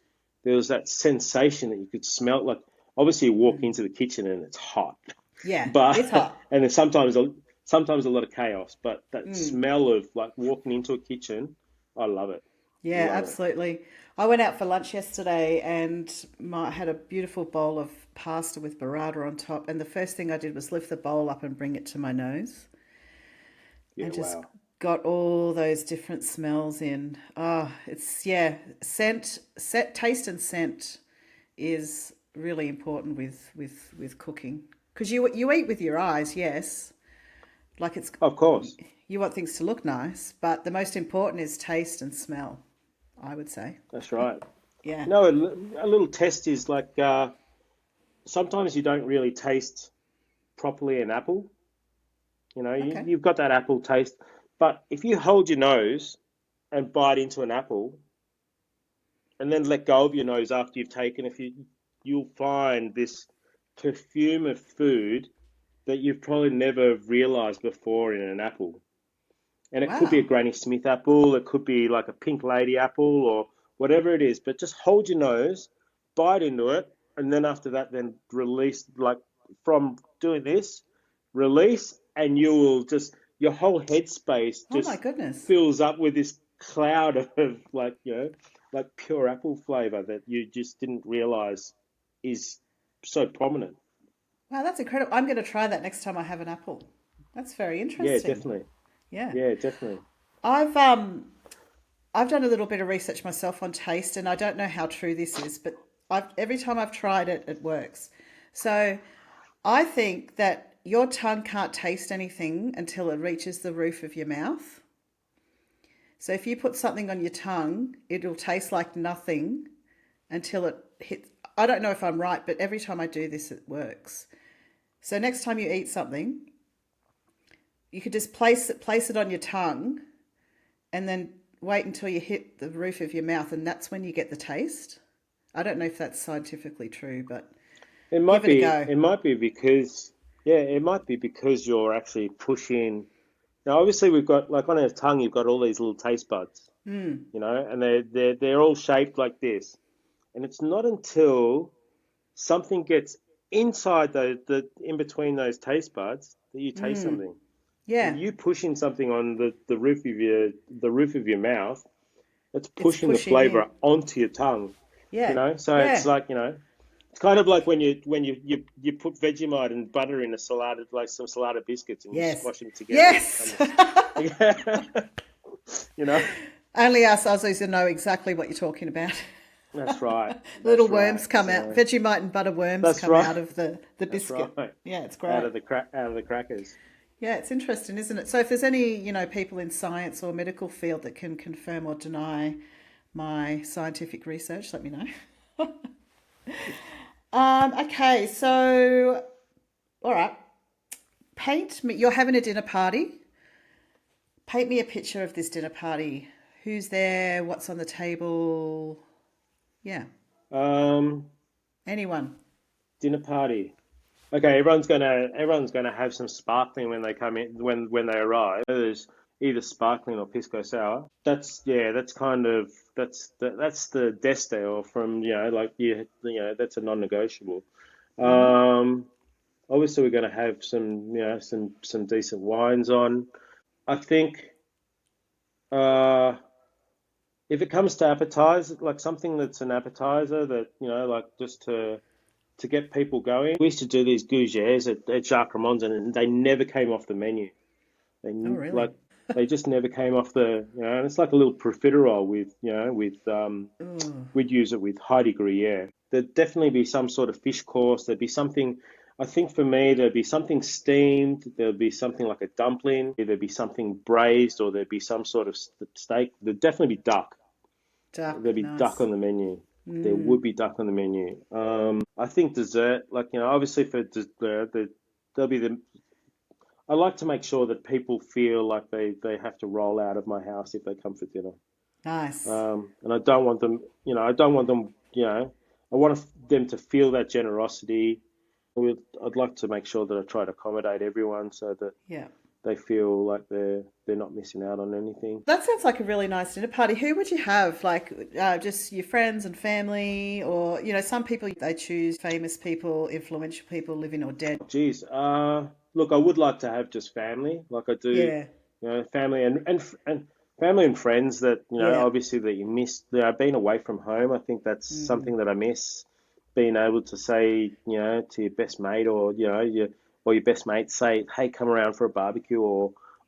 there was that sensation that you could smell like obviously you walk into the kitchen and it's hot Yeah. but It's hot. and then sometimes a lot of chaos, but that smell of like walking into a kitchen, I love it. Yeah, Love it. absolutely. I went out for lunch yesterday and had a beautiful bowl of pasta with burrata on top. And the first thing I did was lift the bowl up and bring it to my nose Yeah, and just wow. got all those different smells in. Oh, it's yeah, taste and scent is really important with cooking because you eat with your eyes, yes. Like it's Of course, you want things to look nice, but the most important is taste and smell, I would say. that's right. Yeah. No, a little test is like sometimes you don't really taste properly an apple. Okay. You've got that apple taste, but if you hold your nose and bite into an apple and then let go of your nose after you've taken, you'll find this perfume of food that you've probably never realized before in an apple. And it could be a Wow. Granny Smith apple, it could be like a pink lady apple or whatever it is, but just hold your nose, bite into it, and then after that, then release, like from doing this, release, and you will just, your whole headspace Oh my just goodness. fills up with this cloud of like, like pure apple flavor that you just didn't realize is so prominent. Wow, that's incredible. I'm going to try that next time I have an apple. That's very Yeah, interesting. definitely. Yeah. Yeah, definitely. I've um I've done a little bit of research myself on taste and I don't know how true this is, but every time I've tried it, it works. So I think that your tongue can't taste anything until it reaches the roof of your mouth. So if you put something on your tongue, it'll taste like nothing until it hits. I don't know if I'm right, but every time I do this, it works. So next time you eat something, you could just place it on your tongue, and then wait until you hit the roof of your mouth, and that's when you get the taste. I don't know if that's scientifically true, but It give might it a be, go. it might be because, yeah, it might be because you're actually pushing. Now, obviously, we've got like on our tongue, you've got all these little taste buds, and they're all shaped like this. And it's not until something gets inside the in between those taste buds that you taste something. Yeah, You pushing something on the roof of your mouth, it's it's pushing the pushing flavor in. onto your tongue. Yeah, So it's yeah, like, it's kind of like when you put Vegemite and butter in a salad, like some salada biscuits, and you yes, squash them together. It yes. becomes, you know. Only us Aussies know exactly what you're talking about. That's right. Little That's right. worms come out. So Vegemite and butter worms that's come right. out of the That's biscuit. right. Yeah, it's Out great. of the out of the crackers. Yeah, it's interesting, isn't it? So if there's any, people in science or medical field that can confirm or deny my scientific research, let me know. Okay, so all right. Paint me. You're having a dinner party. Paint me a picture of this dinner party. Who's there? What's on the table? Yeah, Um, anyone. dinner party. Okay, everyone's gonna have some sparkling when they come in when they arrive. There's either sparkling or pisco sour. That's kind of that's the deste from like that's a non-negotiable. Um, Obviously we're gonna have some decent wines on. I think if it comes to appetizer, like something that's an appetizer that like just to get people going. We used to do these gougères at Jacques Ramon's, and they never came off the menu. Oh, really? Like they just never came off and it's like a little profiterole Oh, we'd use it with high degree air. There'd definitely be some sort of fish course. There'd be something. I think for me, there'd be something steamed. There'd be something like a dumpling. There'd be something braised, or there'd be some sort of steak. There'd definitely be duck. duck. There'd be duck Nice. on the menu. There would be duck on the menu. I think dessert, like obviously for dessert, there'll be the. I like to make sure that people feel like they have to roll out of my house if they come for dinner. Nice. And I don't want them, I don't want them, I want them to feel that generosity. I'd like to make sure that I try to accommodate everyone so that Yeah. they feel like they're not missing out on anything. That sounds like a really nice dinner party. Who would you have? Like, just your friends and family, or some people they choose famous people, influential people, living or dead. Geez, look, I would like to have just family, like I do, Yeah, family and family and friends that yeah, obviously that you miss. Being away from home, I think that's something that I miss. Being able to say, to your best mate or your best mate, say, hey, come around for a barbecue,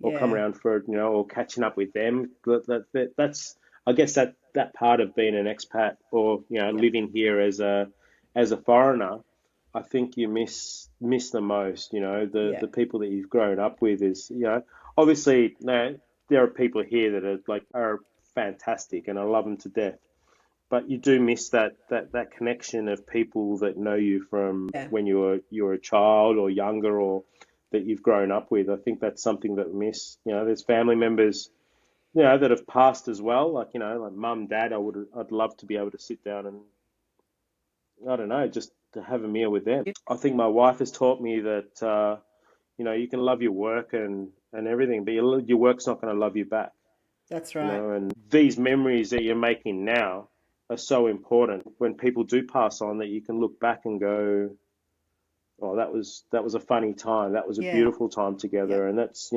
or come Yeah. around for, or catching up with them. That's, I guess, that part of being an expat, or Yep. living here as a foreigner. I think you miss the most. Yeah. The people that you've grown up with is, obviously, there are people here that are fantastic, and I love them to death. But you do miss that connection of people that know you from Yeah. when you were a child or younger, or that you've grown up with. I think that's something that we miss. There's family members, that have passed as well. Like, like mum, dad. I'd love to be able to sit down and, I don't know, just to have a meal with them. I think my wife has taught me that, you can love your work and everything, but your work's not going to love you back. That's right. And these memories that you're making now are so important when people do pass on, that you can look back and go, oh, that was a funny time. That was a Yeah. beautiful time Yep. together. And that's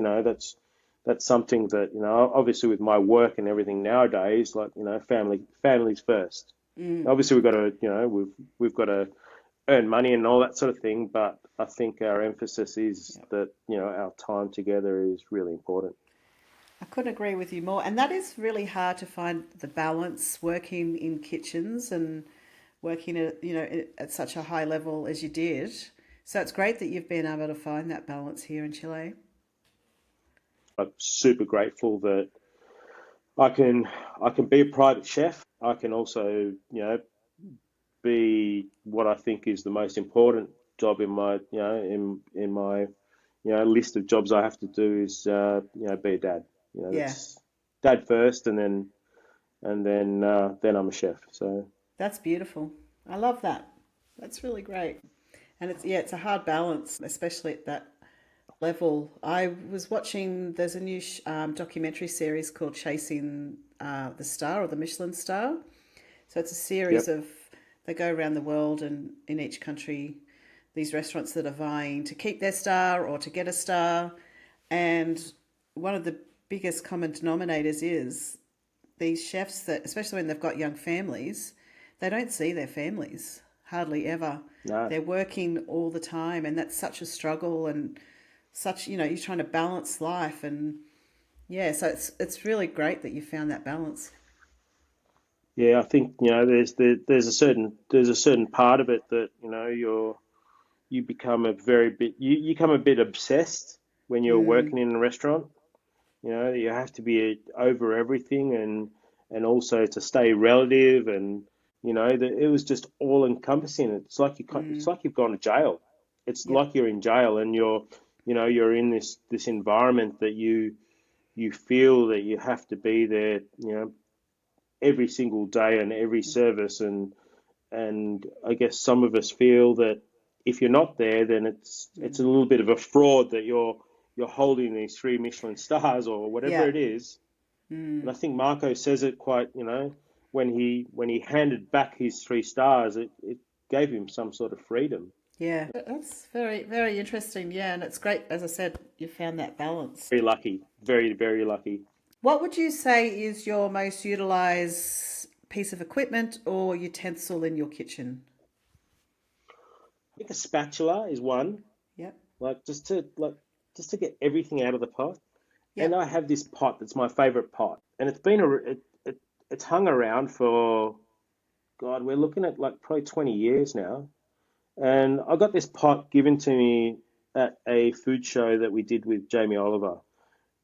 something that, obviously with my work and everything nowadays, like, family's first. Mm. Obviously we've got to, we've got to earn money and all that sort of thing, but I think our emphasis is Yep. that, our time together is really important. I couldn't agree with you more. And that is really hard to find the balance working in kitchens and working at, at such a high level as you did. So it's great that you've been able to find that balance here in Chile. I'm super grateful that I can I can be a private chef. I can also, be what I think is the most important job in my, in my, list of jobs I have to do is, be a dad. Yeah, That's dad first, and then I'm a chef. So that's beautiful. I love that. That's really great. And it's, yeah, it's a hard balance, especially at that level. I was watching, there's a new documentary series called Chasing the Star, or the Michelin Star. So it's a series yep, of, they go around the world, and in each country, these restaurants that are vying to keep their star or to get a star. And one of the biggest common denominators is these chefs that, especially when they've got young families, they don't see their families hardly ever. no. They're working all the time, and that's such a struggle, and such, you're trying to balance life. And yeah, so it's really great that you found that balance. Yeah, I think, there's a certain part of it that, you become you become a bit obsessed when you're Mm, working in a restaurant. You have to be over everything, and also to stay relative, and it was just all encompassing. It's mm, like you've gone to jail. It's yep, like you're in jail, and you're in this environment that you feel that you have to be there, every single day and every service. And I guess some of us feel that if you're not there, then it's a mm, little bit of a fraud that you're holding these three Michelin stars or whatever yeah, it is. And mm, I think Marco says it quite, when he handed back his three stars, it gave him some sort of freedom. yeah. That's very, very interesting. Yeah, and it's great, as I said, you found that balance. Very lucky, very, very lucky. What would you say is your most utilized piece of equipment or utensil in your kitchen? I think a spatula is one, Yep, like just to get everything out of the pot. And yep, I have this pot that's my favorite pot, and it's hung around for, God, we're looking at like probably 20 years now. And I got this pot given to me at a food show that we did with Jamie Oliver.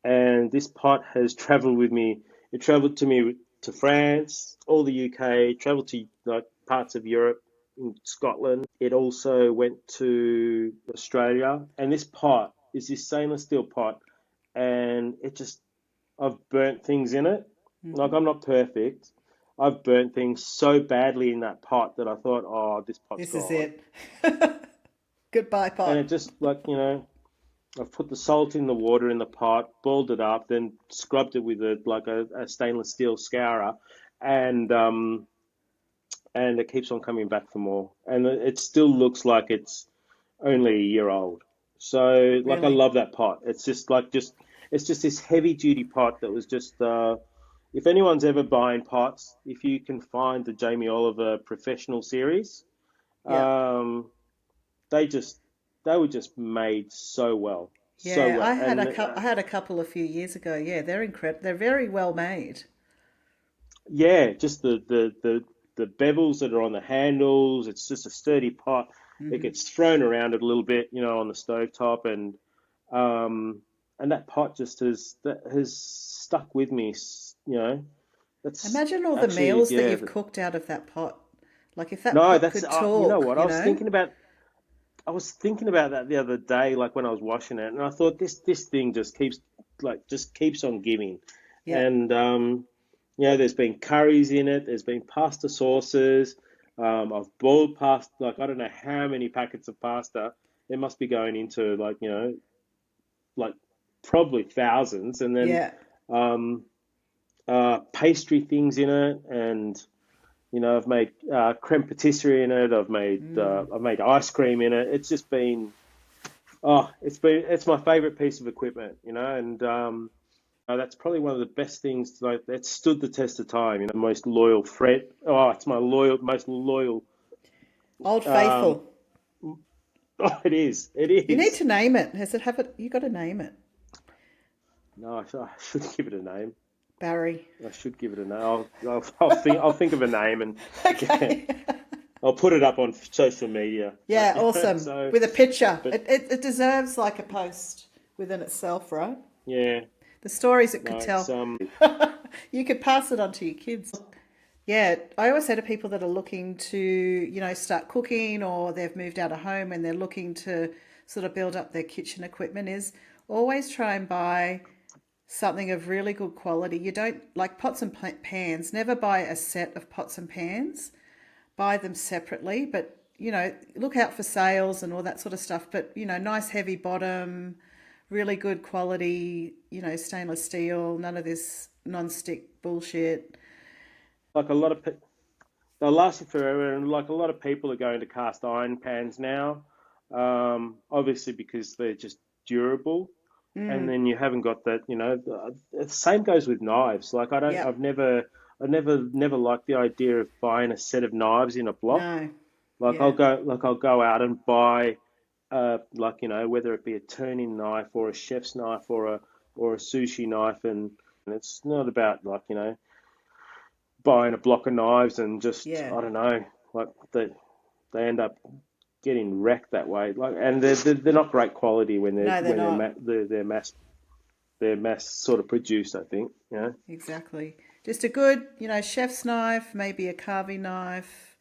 And this pot has traveled with me. It traveled to me to France, all the UK, traveled to like parts of Europe, in Scotland. It also went to Australia. And this pot is this stainless steel pot, and I've burnt things in it. Like, hmm, I'm not perfect. I've burnt things so badly in that pot that I thought, oh, this pot's this is gone. it. Goodbye, And pot. it just, like, I've put the salt in the water in the pot, boiled it up, then scrubbed it with a stainless steel scourer, and and it keeps on coming back for more. And it still looks like it's only a year old. So, like, I Really? love that pot. It's just this heavy duty pot that was just, if anyone's ever buying pots, if you can find the Jamie Oliver professional series, Yep. um, they just they were just made so well. so Yeah, well. And I had a couple a few years ago. Yeah, they're incredible. They're very well made. yeah, just the bevels that are on the handles. It's just a sturdy pot. It Hmm. gets thrown around it a little bit, on the stovetop, um, and that pot just has stuck with me. That's Imagine all the actually, meals that yeah. you've cooked out of that pot. Like if that No, pot that's could you know talk, what? you know? I was thinking about that the other day, like when I was washing it, and I thought this thing just keeps on giving, Yeah. and there's been curries in it, there's been pasta sauces, I've boiled pasta, like I don't know how many packets of pasta. It must be going into like probably thousands, and then Yeah. um, pastry things in it, and I've made creme patisserie in it. Mm. I've made ice cream in it. It's just been it's my favorite piece of equipment, and that's probably one of the best things like that stood the test of time. Most loyal friend. Oh, it's my most loyal. Old Um, Faithful. oh, it is. It You need is. to name it. Has it have it? You got to name it. No, I should give it a name. Barry. I should give it a name. I'll think of a name and yeah, Okay. I'll put it up on social media. Like Yeah, awesome. so, With a picture. but It deserves like a post within itself, right? yeah, The stories it could no, tell. it's You could pass it on to your kids. Yeah, I always say to people that are looking to, start cooking or they've moved out of home and they're looking to sort of build up their kitchen equipment is always try and buy something of really good quality. You don't like pots and pans, never buy a set of pots and pans. Buy them separately, but look out for sales and all that sort of stuff. But nice heavy bottom, really good quality, stainless steel, none of this non-stick bullshit. like a lot of they'll last you forever, and like a lot of people are going to cast iron pans now, obviously because they're just durable, and Mm, then you haven't got that. The same goes with knives. Like I don't, yep. I've never liked the idea of buying a set of knives in a block. No. Like Yeah. I'll go out and buy, like whether it be a turning knife or a chef's knife or a sushi knife, and it's not about like buying a block of knives and just Yeah. I don't know, like they end up getting wrecked that way. Like, and they're not great quality when No, they're not. they're mass sort of produced. I think. Exactly. Just a good, chef's knife, maybe a carving knife.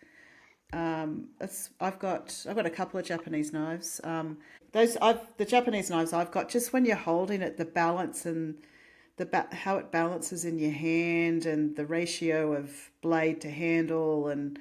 I've got a couple of Japanese knives. The Japanese knives I've got. Just when you're holding it, the balance and how it balances in your hand and the ratio of blade to handle and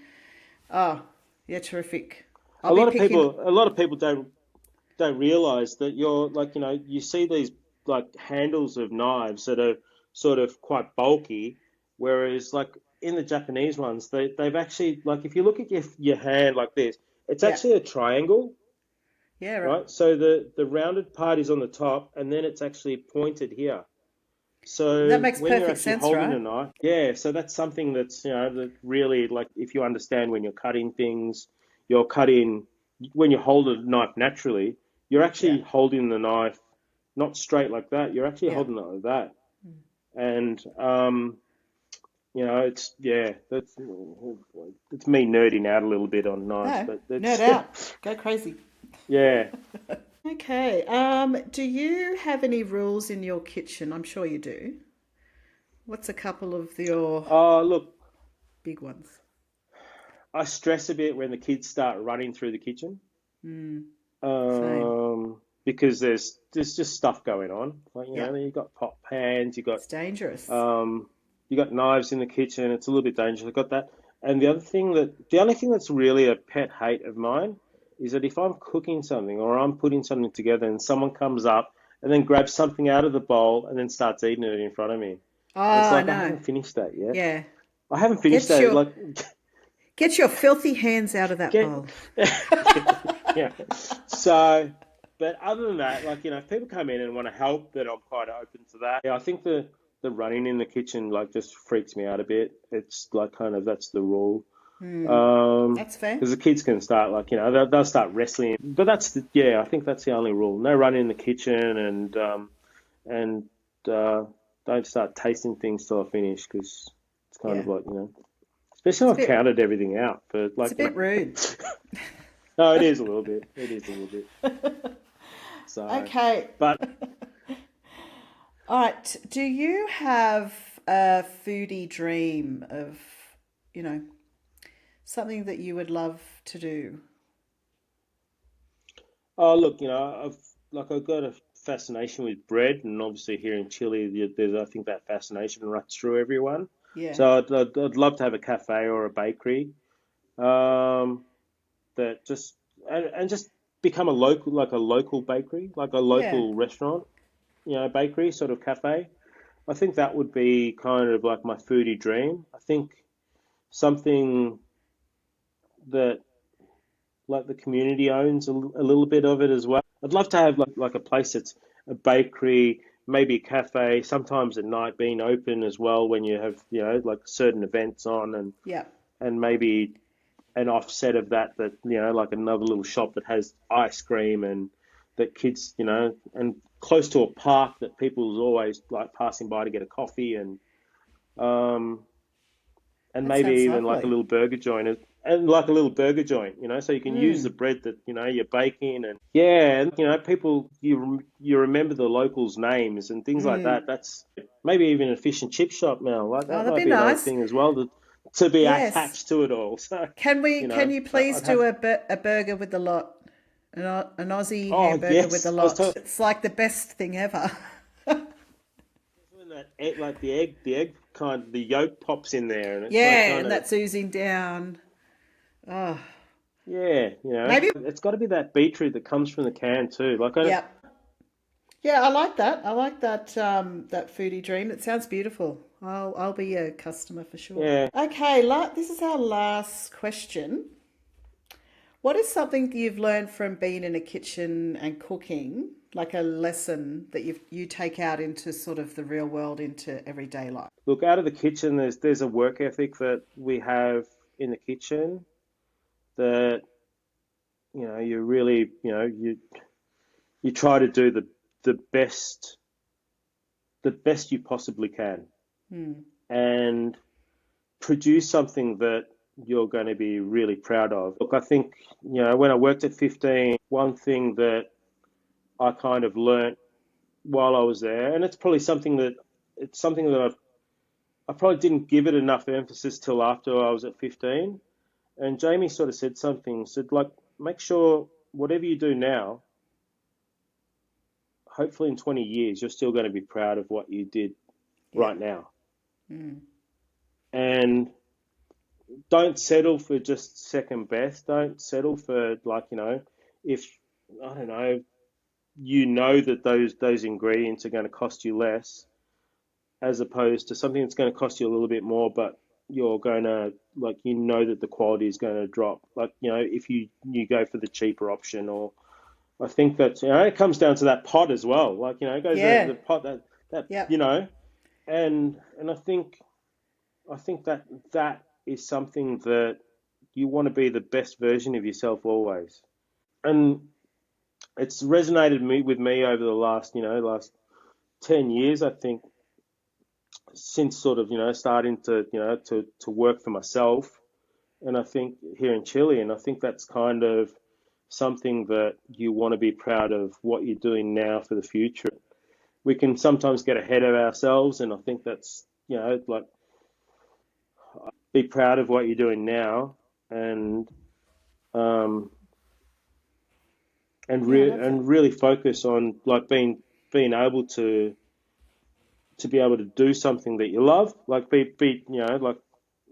oh yeah, terrific. I'll A be lot of picking. people, a lot of people don't realize that you're like you see these like handles of knives that are sort of quite bulky, whereas like in the Japanese ones, they've actually like if you look at your hand like this, it's Yeah, actually a triangle. yeah, right. Right? So the rounded part is on the top, and then it's actually pointed here. That So makes when you're perfect actually sense, holding a right? knife, yeah, so that's something that's, that really like if you understand when you're cutting things, you're cutting when you hold a knife naturally, you're Yeah, actually holding the knife not straight like that, you're actually yeah. holding it like that. And it's yeah, that's it's me nerding out a little bit on knives, No, but nerd it's out, go crazy. yeah. Okay. Do you have any rules in your kitchen? I'm sure you do. What's a couple of your Oh, look, big ones? I stress a bit when the kids start running through the kitchen, Mm, same. because there's just stuff going on. Like Yeah, you've got pot pans, it's dangerous. um, you got knives in the kitchen. It's a little bit dangerous. I've got that. And the only thing that's really a pet hate of mine is that if I'm cooking something or I'm putting something together and someone comes up and then grabs something out of the bowl and then starts eating it in front of me, and it's Oh like I no. haven't finished that yet. Yeah. I haven't finished Get that. your Like get your filthy hands out of that get bowl. yeah. So, but other than that, like if people come in and want to help, then I'm quite open to that. Yeah, I think the running in the kitchen like just freaks me out a bit. It's like kind of that's the rule. That's fair. Because the kids can start like they'll start wrestling. But I think that's the only rule. No running in the kitchen and uh, don't start tasting things till I finish because it's kind Yeah. of like especially It's a I've bit counted everything out. But it's a like bit rude. no, it is a little bit. It is a little bit. So, Okay. but All right. Do you have a foodie dream of, you know, something that you would love to do? oh look, I've got a fascination with bread, and obviously here in Chile, there's I think that fascination runs through everyone. Yeah. So I'd love to have a cafe or a bakery um, that just and just become a local bakery, like a Yeah. local restaurant, bakery sort of cafe. I think that would be kind of like my foodie dream. I think something that like the community owns a little bit of it as well. I'd love to have like a place that's a bakery, maybe a cafe, sometimes at night being open as well when you have, like certain events on Yeah. and maybe an offset of that, like another little shop that has ice cream and that kids, and close to a park that people's always like passing by to get a coffee um, and That maybe sounds even like a lovely. little burger joint and like a little burger joint, so you can use the bread that you're baking and yeah, and people you remember the locals' names and things like that. That's maybe even a fish and chip shop now. Like Oh, that that'd might be be another nice. thing as well to be Yes. attached to it all. So Can you please I'd do have. a burger with the lot? An Aussie Oh hamburger with the yes, I was lot. talking It's like the best thing ever. that egg, like the egg kind, the yolk pops in there, and it's like Yeah, kind and of that's oozing down. Oh, yeah, maybe. it's got to be that beetroot that comes from the can too. Like I, Yeah. Yeah, I like that. I like that that foodie dream. It sounds beautiful. I'll be a customer for sure. yeah. Okay, this is our last question. What is something that you've learned from being in a kitchen and cooking, like a lesson that you take out into sort of the real world, into everyday life? Look, out of the kitchen, there's a work ethic that we have in the kitchen that you really you try to do the best you possibly can Hmm. and produce something that you're going to be really proud of. Look, I think when I worked at 15, one thing that I kind of learnt while I was there, and it's something that I probably didn't give it enough emphasis till after I was at 15. And Jamie sort of said like, make sure whatever you do now, hopefully in 20 years, you're still going to be proud of what you did Yeah. right now. Hmm. And don't settle for just second best. Don't settle for like, if, I don't know, that those ingredients are going to cost you less as opposed to something that's going to cost you a little bit more, but you're going to like that the quality is going to drop. Like if you go for the cheaper option, or I think that it comes down to that pot as well. Like it goes Yeah. the pot that Yep. and I think that is something that you want to be the best version of yourself always. And it's resonated with me over the last 10 years, I think, since sort of starting to work for myself, and I think here in Chile, and I think that's kind of something that you want to be proud of what you're doing now for the future. We can sometimes get ahead of ourselves, and I think that's like be proud of what you're doing now, and um, Yeah, I love that. and really focus on like being able to be able to do something that you love, like be like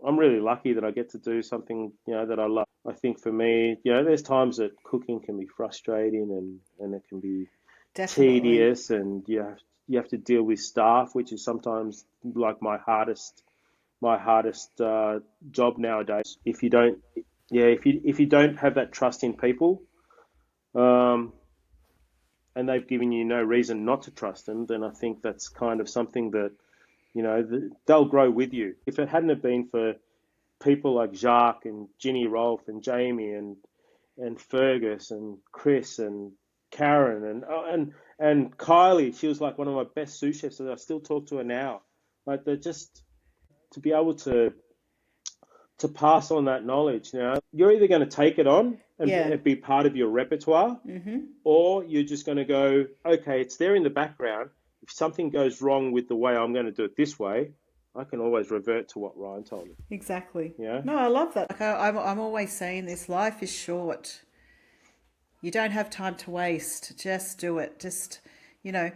I'm really lucky that I get to do something that I love. I think for me, there's times that cooking can be frustrating and it can be Definitely. tedious, and you have to deal with staff, which is sometimes like my hardest job nowadays. If you don't, yeah, if you don't have that trust in people, um, and they've given you no reason not to trust them, then I think that's kind of something that they'll grow with you. If it hadn't have been for people like Jacques and Ginny Rolfe and Jamie and Fergus and Chris and Karen and Kylie. She was like one of my best sous chefs, and I still talk to her now. Like they're just to be able to pass on that knowledge. You're either going to take it on and Yeah. be part of your repertoire, or you're just going to go, okay, it's there in the background. If something goes wrong with the way I'm going to do it this way, I can always revert to what Ryan told me. Exactly. Yeah. No, I love that. Like I'm always saying this: life is short. You don't have time to waste. Just do it. Just, you know,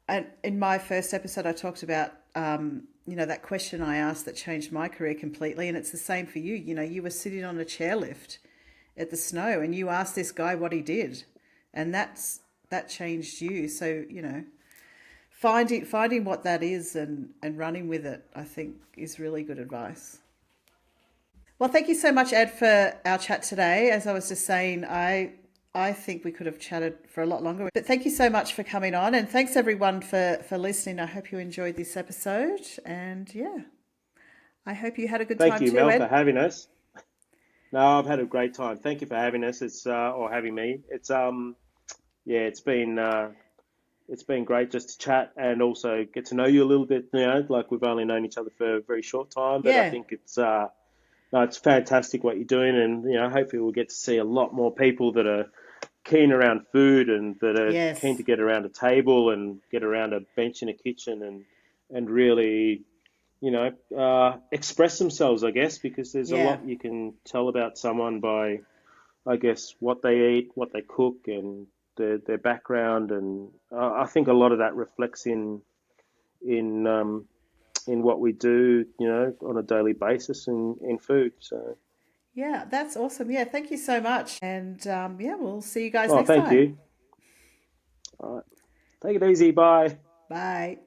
and in my first episode, I talked about, that question I asked that changed my career completely. And it's the same for you. You were sitting on a chairlift at the snow and you asked this guy what he did. And that changed you. So, finding what that is and running with it, I think is really good advice. Well, thank you so much, Ed, for our chat today. As I was just saying, I think we could have chatted for a lot longer. But thank you so much for coming on, and thanks everyone for listening. I hope you enjoyed this episode, and yeah, I hope you had a good Thank time you, too, Mel, for Ed. having us. No, I've had a great time. Thank you for having us. It's or having me. Yeah, it's been great just to chat and also get to know you a little bit. Like we've only known each other for a very short time, but I Yeah, think no, it's fantastic what you're doing, and hopefully we'll get to see a lot more people that are keen around food and that are keen yes, to get around a table and get around a bench in a kitchen and really express themselves, I guess, because there's a yeah, lot you can tell about someone by, I guess, what they eat, what they cook, and their background, and I think a lot of that reflects in um, in what we do, on a daily basis in food. So, yeah. That's awesome. Yeah, thank you so much, and yeah, we'll see you guys oh, next thank time. you. All right, take it easy. Bye. Bye.